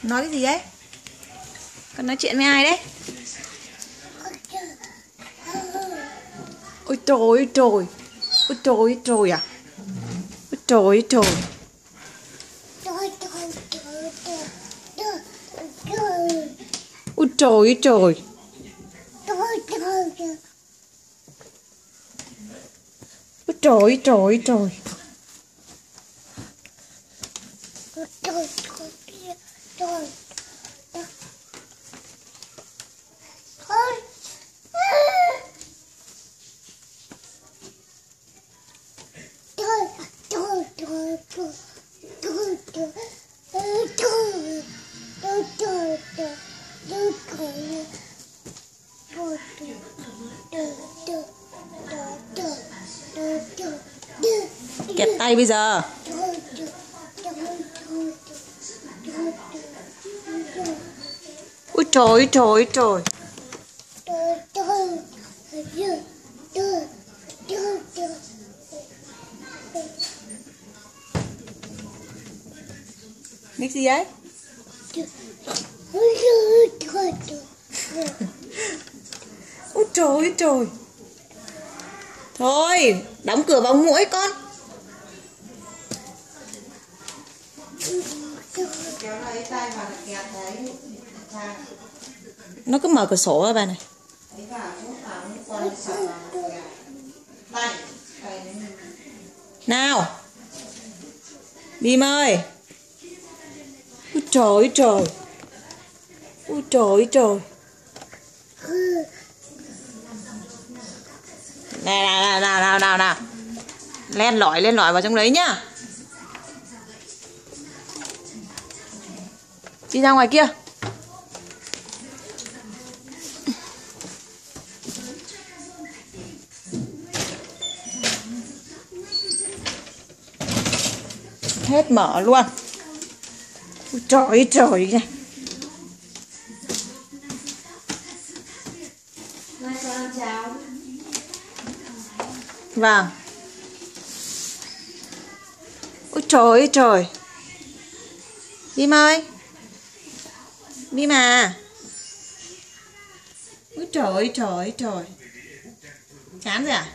Nói cái gì đấy? Con nói chuyện với ai đấy? Ôi trời ơi trời. Ôi trời ơi trời à? Ôi trời ơi trời. Ôi trời ơi trời. Ôi trời ơi trời trời. Kẹp tay bây giờ. Ôi trời ơi trời ơi trời. Cái gì đấy? Ôi trời ơi trời. Thôi, đóng cửa bóng muỗi con. Nó cứ mở cửa sổ ra bà này. Nào Bim ơi. Ôi trời ơi trời. Ôi trời ơi trời. Nào. Len lỏi vào trong đấy nhá. Đi ra ngoài kia. Hết mở luôn. Ôi trời ơi trời nha. Vâng. Ôi trời ơi trời. Bim ơi. Bim à. Ôi trời ơi trời. Chán rồi à?